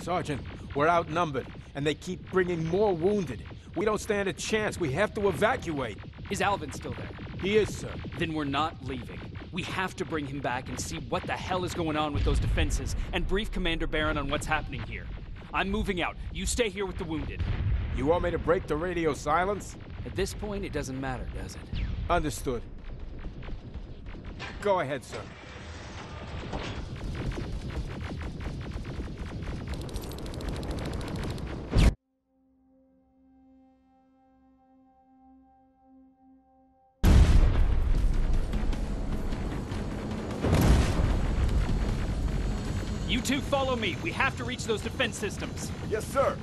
Sergeant, we're outnumbered, and they keep bringing more wounded. We don't stand a chance. We have to evacuate. Is Alvin still there? He is, sir. Then we're not leaving. We have to bring him back and see what the hell is going on with those defenses and brief Commander Barron on what's happening here. I'm moving out. You stay here with the wounded. You want me to break the radio silence? At this point, it doesn't matter, does it? Understood. Go ahead, sir. You two follow me. We have to reach those defense systems. Yes, sir.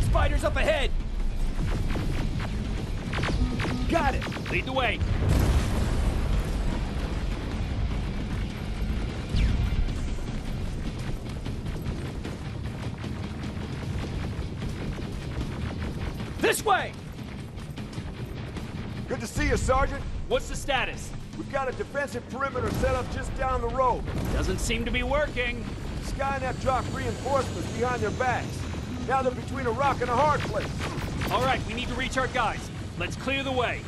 Spiders up ahead! Got it! Lead the way. This way! Good to see you, Sergeant. What's the status? We've got a defensive perimeter set up just down the road. Doesn't seem to be working. Skynet dropped reinforcements behind their backs. Now they're between a rock and a hard place. All right, we need to reach our guys. Let's clear the way.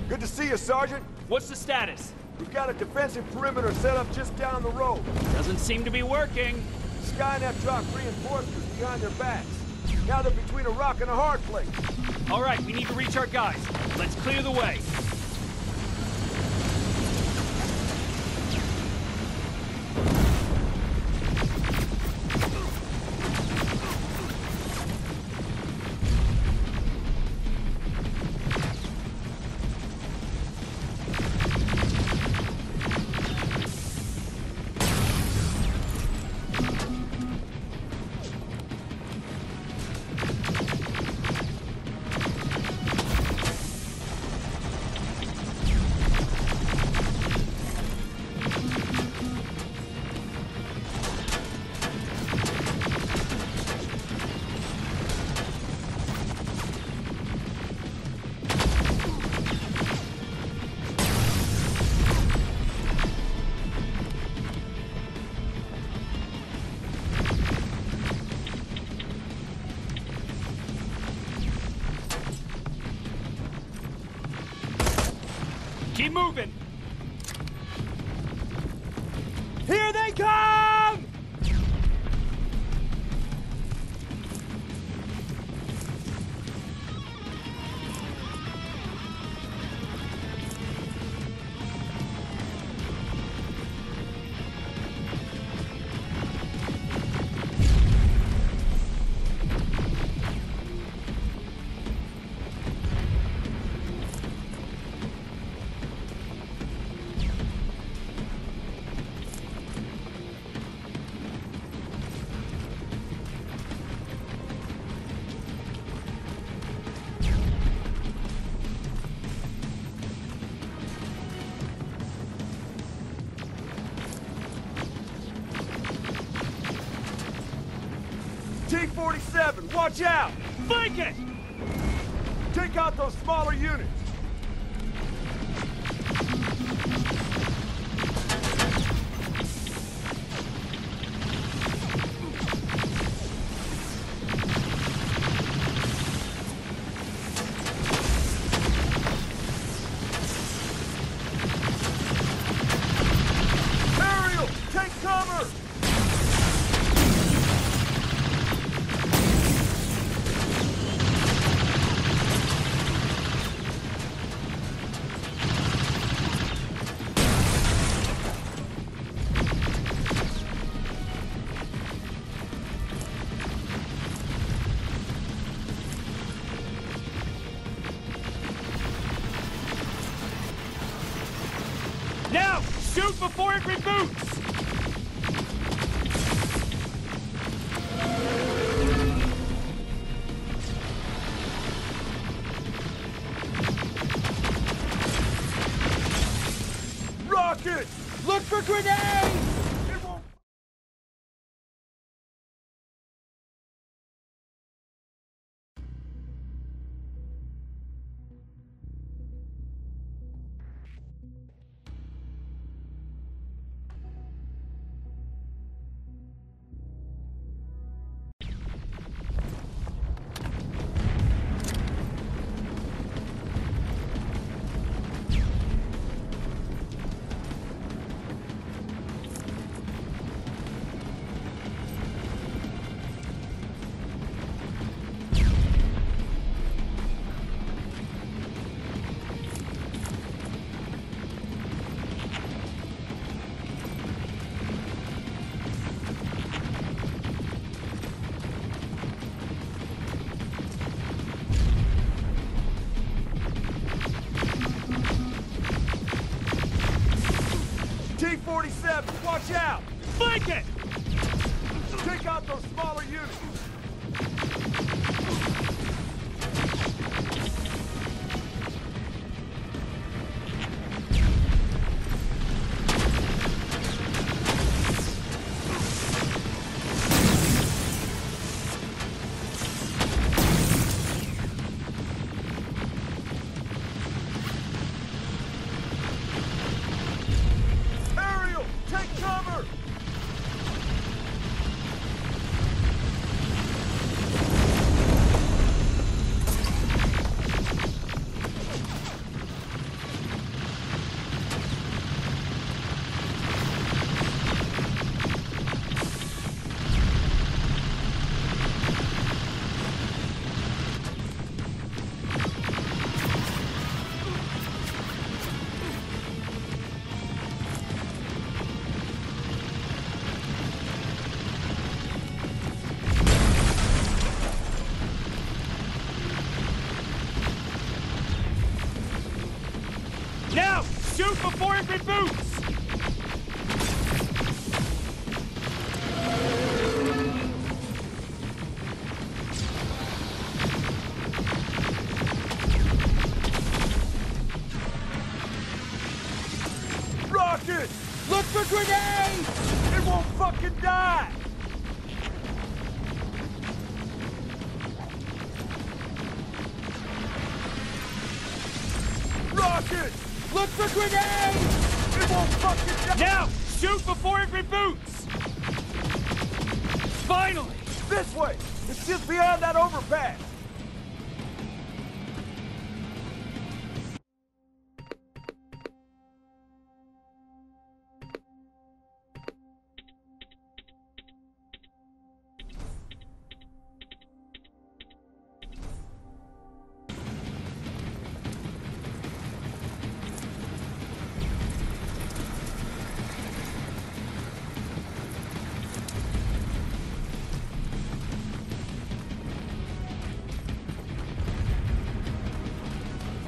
Good to see you, Sergeant. What's the status? We've got a defensive perimeter set up just down the road. Doesn't seem to be working. Skynet dropped reinforcements behind their backs. Now they're between a rock and a hard place. All right, we need to reach our guys. Let's clear the way. Keep moving! Here they come! T-47, watch out! Flank it! Take out those smaller units! Ariel, take cover! Shoot before it reboots! Rocket! Look for grenades! It won't... T-47, watch out! Flank it! Take out those smaller units! Ariel, take cover! Now! Shoot before it reboots! Rocket! Look for grenades! It won't fucking die! Rocket! Look for grenades! It won't fucking die! Now! Shoot before it reboots! Finally! This way! It's just beyond that overpass!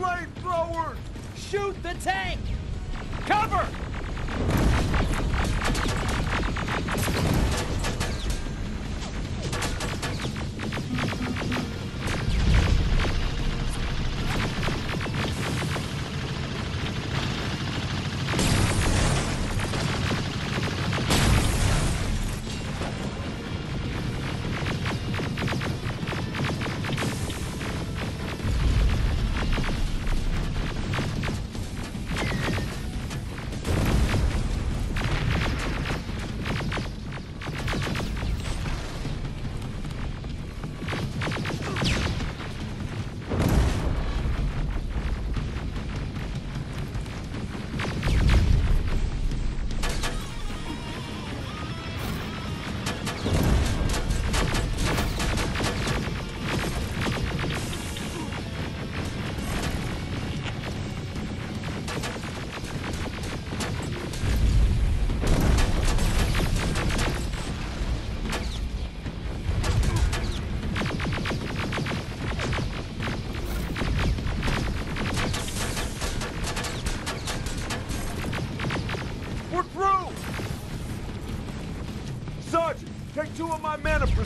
Flamethrowers! Shoot the tank! Cover!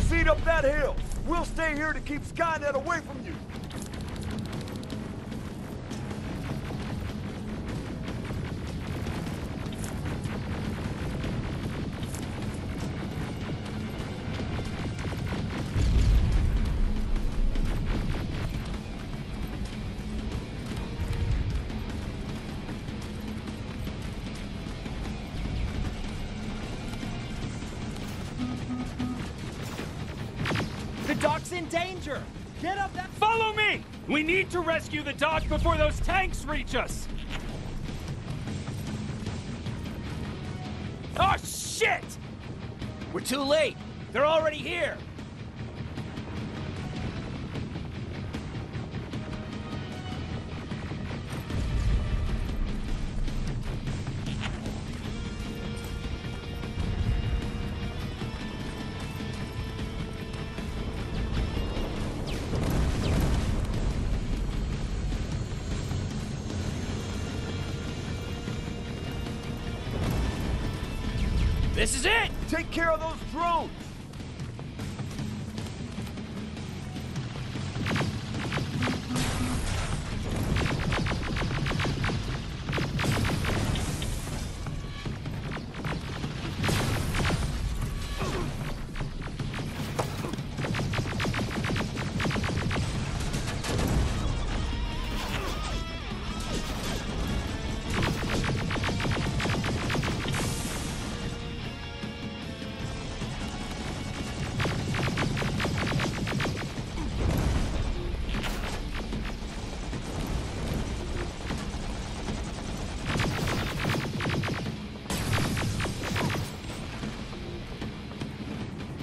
Proceed up that hill. We'll stay here to keep Skynet away from you. The dock's in danger! Get up that— Follow me! We need to rescue the dock before those tanks reach us! Oh, shit! We're too late! They're already here! This is it! Take care of those drones!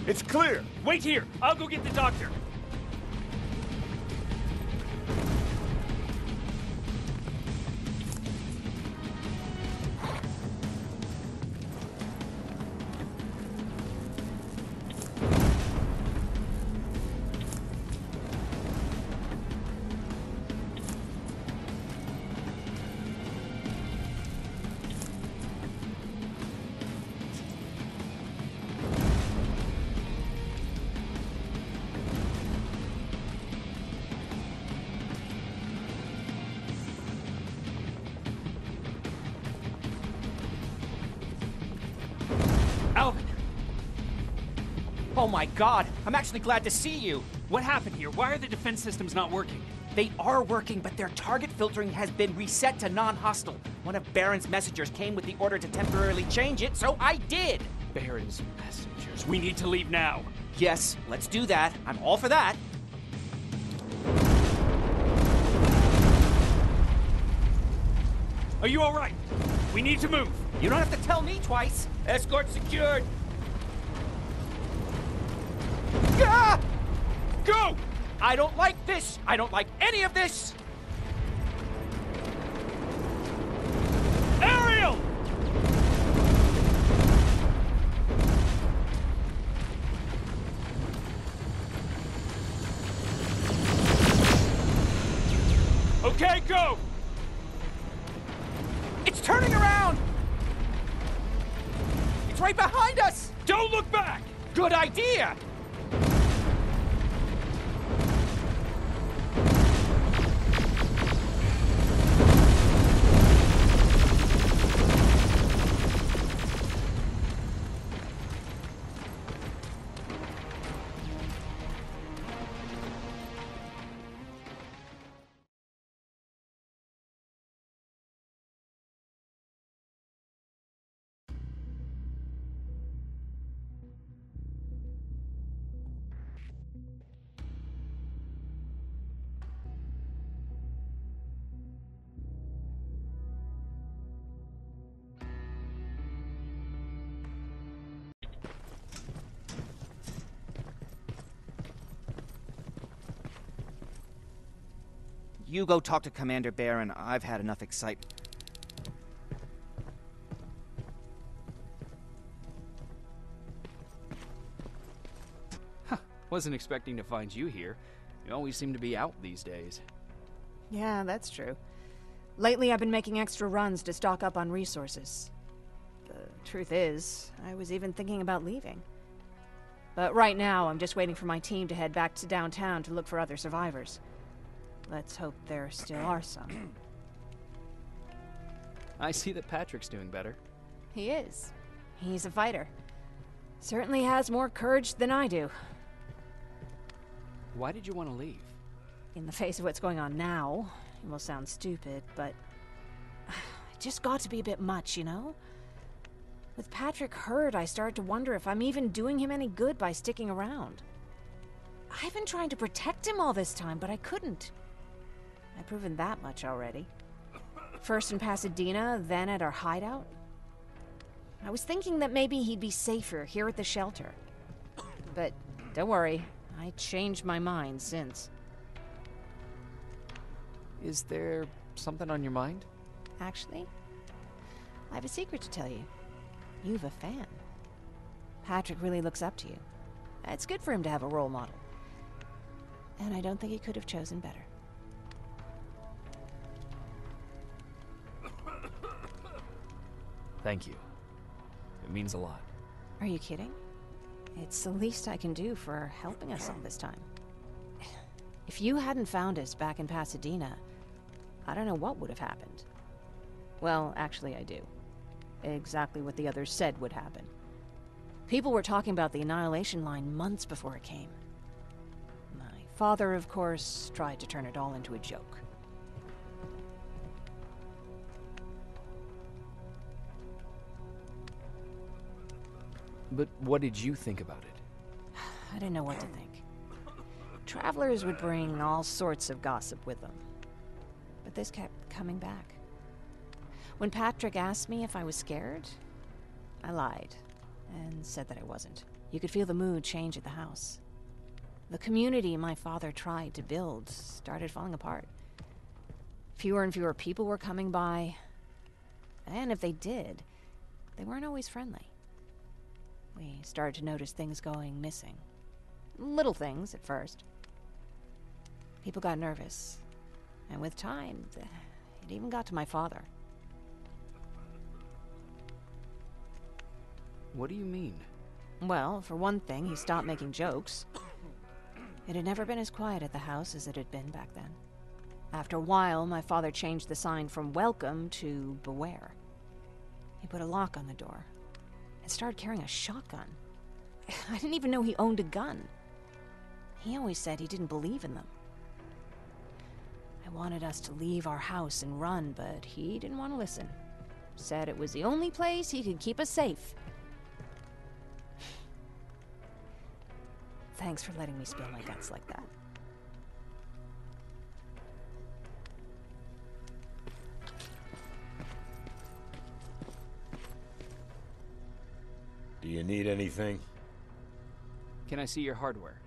It's clear! Wait here! I'll go get the doctor! Alvin! Oh my god! I'm actually glad to see you! What happened here? Why are the defense systems not working? They are working, but their target filtering has been reset to non-hostile. One of Baron's messengers came with the order to temporarily change it, so I did! Baron's messengers. We need to leave now. Yes, let's do that. I'm all for that. Are you alright? We need to move. You don't have to tell me twice. Escort secured. Ah! Go! I don't like this. I don't like any of this. Ariel! Okay, go! It's turning around. It's right behind us. Don't look back! Good idea. You go talk to Commander Baron. I've had enough excitement. Wasn't expecting to find you here. You always seem to be out these days. Yeah, that's true. Lately, I've been making extra runs to stock up on resources. The truth is, I was even thinking about leaving. But right now, I'm just waiting for my team to head back to downtown to look for other survivors. Let's hope there still are some. I see that Patrick's doing better. He is. He's a fighter. Certainly has more courage than I do. Why did you want to leave? In the face of what's going on now, it will sound stupid, but it just got to be a bit much, you know? With Patrick hurt, I started to wonder if I'm even doing him any good by sticking around. I've been trying to protect him all this time, but I couldn't. I've proven that much already. First in Pasadena, then at our hideout. I was thinking that maybe he'd be safer here at the shelter. But don't worry, I changed my mind since. Is there something on your mind? Actually, I have a secret to tell you. You've a fan. Patrick really looks up to you. It's good for him to have a role model. And I don't think he could have chosen better. Thank you. It means a lot. Are you kidding? It's the least I can do for helping us all this time. If you hadn't found us back in Pasadena, I don't know what would have happened. Well, actually I do. Exactly what the others said would happen. People were talking about the Annihilation Line months before it came. My father, of course, tried to turn it all into a joke. But what did you think about it? I didn't know what to think. Travelers would bring all sorts of gossip with them. But this kept coming back. When Patrick asked me if I was scared, I lied and said that I wasn't. You could feel the mood change at the house. The community my father tried to build started falling apart. Fewer and fewer people were coming by, and if they did, they weren't always friendly. We started to notice things going missing. Little things at first. People got nervous, and with time, it even got to my father. What do you mean? Well, for one thing, he stopped making jokes. It had never been as quiet at the house as it had been back then. After a while, my father changed the sign from welcome to beware. He put a lock on the door and started carrying a shotgun. I didn't even know he owned a gun. He always said he didn't believe in them. I wanted us to leave our house and run, but he didn't want to listen. Said it was the only place he could keep us safe. Thanks for letting me spill my guts like that. Do you need anything? Can I see your hardware?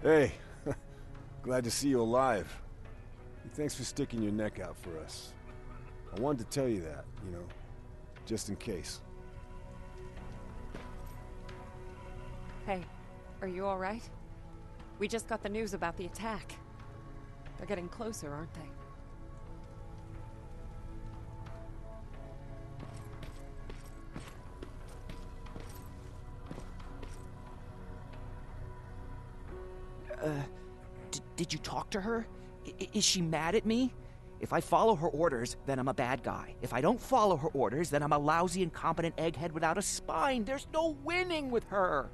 Hey, glad to see you alive. Thanks for sticking your neck out for us. I wanted to tell you that, you know, just in case. Hey, are you all right? We just got the news about the attack. They're getting closer, aren't they? Did you talk to her? Is she mad at me? If I follow her orders, then I'm a bad guy. If I don't follow her orders, then I'm a lousy, incompetent egghead without a spine. There's no winning with her.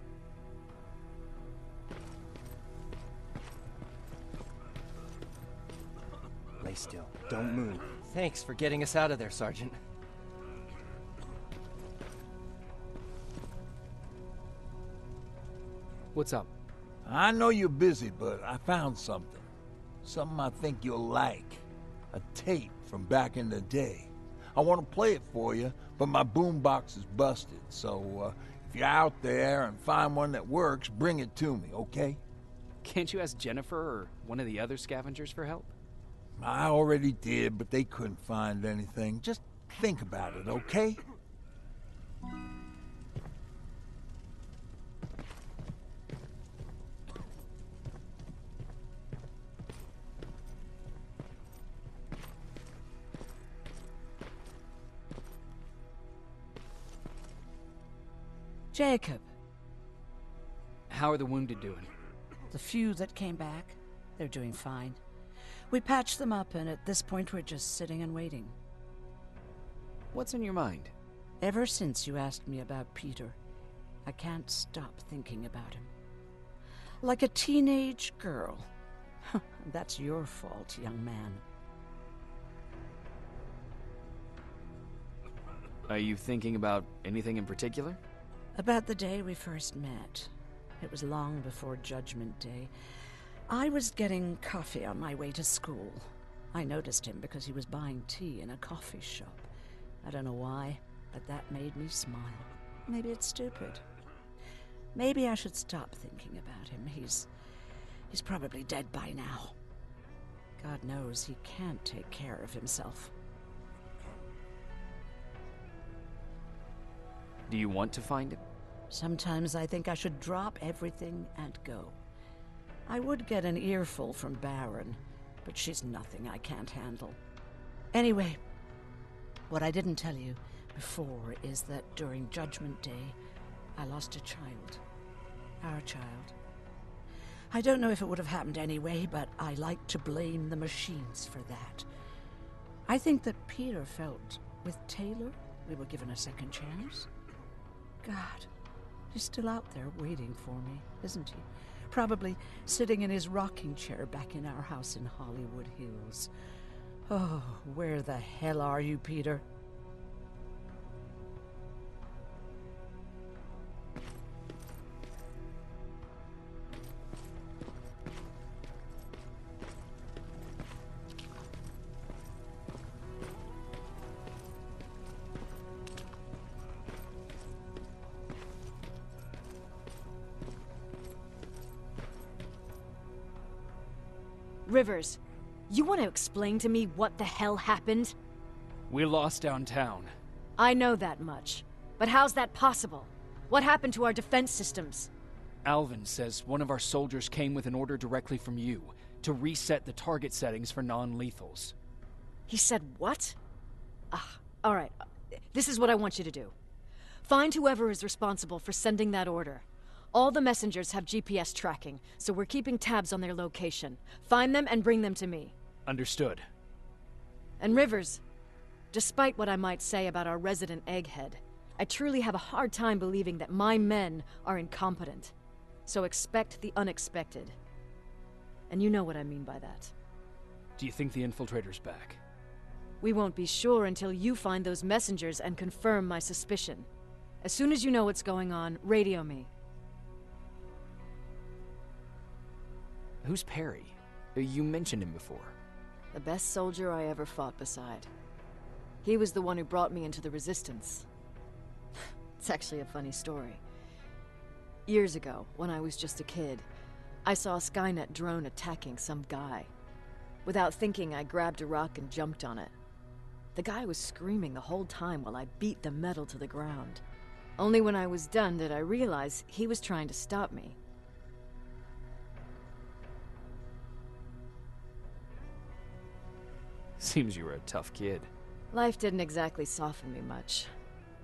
Lay still. Don't move. Thanks for getting us out of there, Sergeant. What's up? I know you're busy, but I found something. Something I think you'll like. A tape from back in the day. I want to play it for you, but my boombox is busted, so if you're out there and find one that works, bring it to me, okay? Can't you ask Jennifer or one of the other scavengers for help? I already did, but they couldn't find anything. Just think about it, okay? Jacob. How are the wounded doing? The few that came back, they're doing fine. We patched them up, and at this point we're just sitting and waiting. What's on your mind? Ever since you asked me about Peter, I can't stop thinking about him. Like a teenage girl. That's your fault, young man. Are you thinking about anything in particular? About the day we first met. It was long before Judgment Day. I was getting coffee on my way to school. I noticed him because he was buying tea in a coffee shop. I don't know why, but that made me smile. Maybe it's stupid. Maybe I should stop thinking about him. He's probably dead by now. God knows he can't take care of himself. Do you want to find him? Sometimes I think I should drop everything and go. I would get an earful from Baron, but she's nothing I can't handle. Anyway, what I didn't tell you before is that during Judgment Day, I lost a child. Our child. I don't know if it would have happened anyway, but I like to blame the machines for that. I think that Peter felt with Taylor we were given a second chance. God, he's still out there waiting for me, isn't he? Probably sitting in his rocking chair back in our house in Hollywood Hills. Oh, where the hell are you, Peter? Rivers, you want to explain to me what the hell happened? We lost downtown. I know that much. But how's that possible? What happened to our defense systems? Alvin says one of our soldiers came with an order directly from you to reset the target settings for non-lethals. He said what? Alright. This is what I want you to do. Find whoever is responsible for sending that order. All the messengers have GPS tracking, so we're keeping tabs on their location. Find them and bring them to me. Understood. And Rivers, despite what I might say about our resident egghead, I truly have a hard time believing that my men are incompetent. So expect the unexpected. And you know what I mean by that. Do you think the infiltrator's back? We won't be sure until you find those messengers and confirm my suspicion. As soon as you know what's going on, radio me. Who's Perry? You mentioned him before. The best soldier I ever fought beside. He was the one who brought me into the Resistance. It's actually a funny story. Years ago, when I was just a kid, I saw a Skynet drone attacking some guy. Without thinking, I grabbed a rock and jumped on it. The guy was screaming the whole time while I beat the metal to the ground. Only when I was done did I realize he was trying to stop me. Seems you were a tough kid. Life didn't exactly soften me much.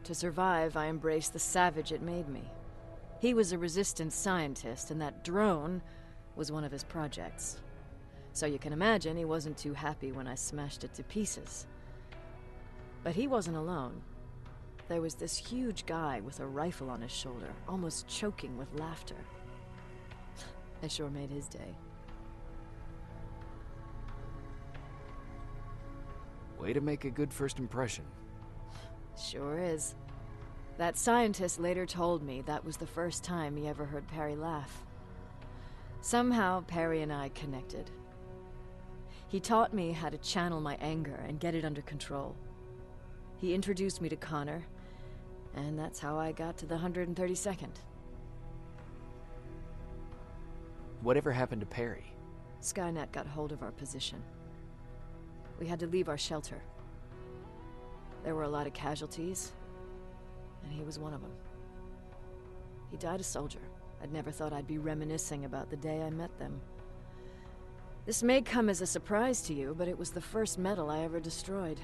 To survive, I embraced the savage it made me. He was a Resistance scientist, and that drone was one of his projects. So you can imagine he wasn't too happy when I smashed it to pieces. But he wasn't alone. There was this huge guy with a rifle on his shoulder, almost choking with laughter. I sure made his day. Way to make a good first impression. Sure is. That scientist later told me that was the first time he ever heard Perry laugh. Somehow, Perry and I connected. He taught me how to channel my anger and get it under control. He introduced me to Connor, and that's how I got to the 132nd. Whatever happened to Perry? Skynet got hold of our position. We had to leave our shelter. There were a lot of casualties, and he was one of them. He died a soldier. I'd never thought I'd be reminiscing about the day I met them. This may come as a surprise to you, but it was the first metal I ever destroyed.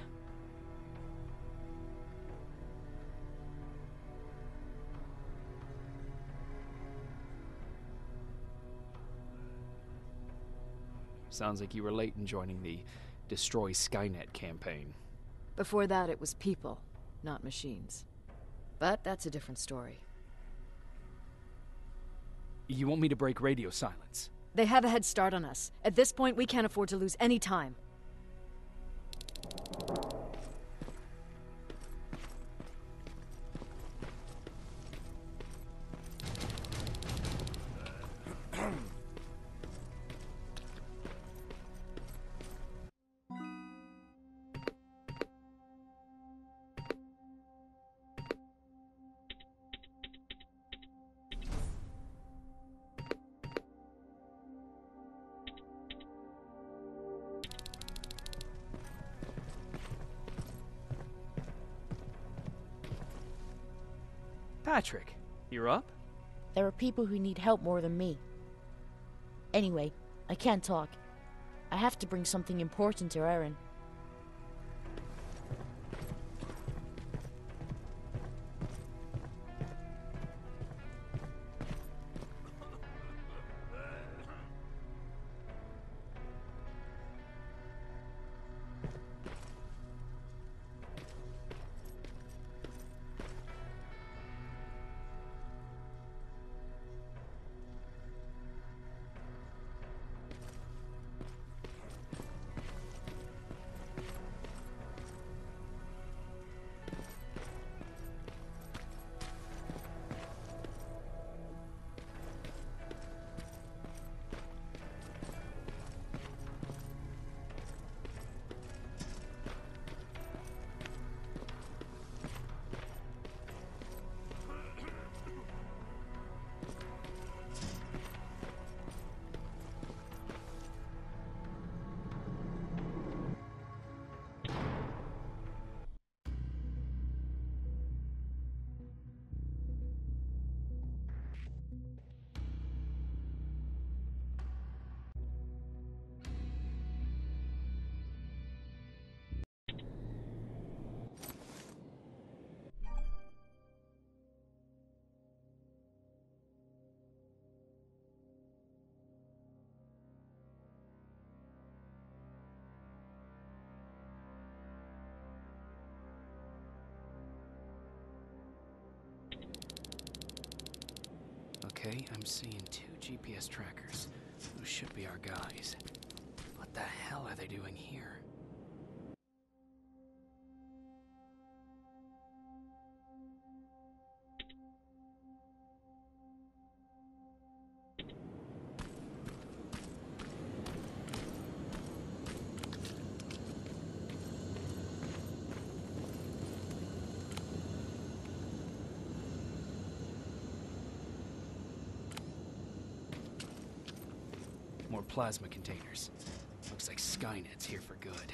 Sounds like you were late in joining the Destroy Skynet campaign. Before that, it was people, not machines. But that's a different story. You want me to break radio silence? They have a head start on us. At this point, we can't afford to lose any time. Patrick, you're up? There are people who need help more than me. Anyway, I can't talk. I have to bring something important to Erin. Okay, I'm seeing 2 GPS trackers. Those should be our guys. What the hell are they doing here? More plasma containers. Looks like Skynet's here for good.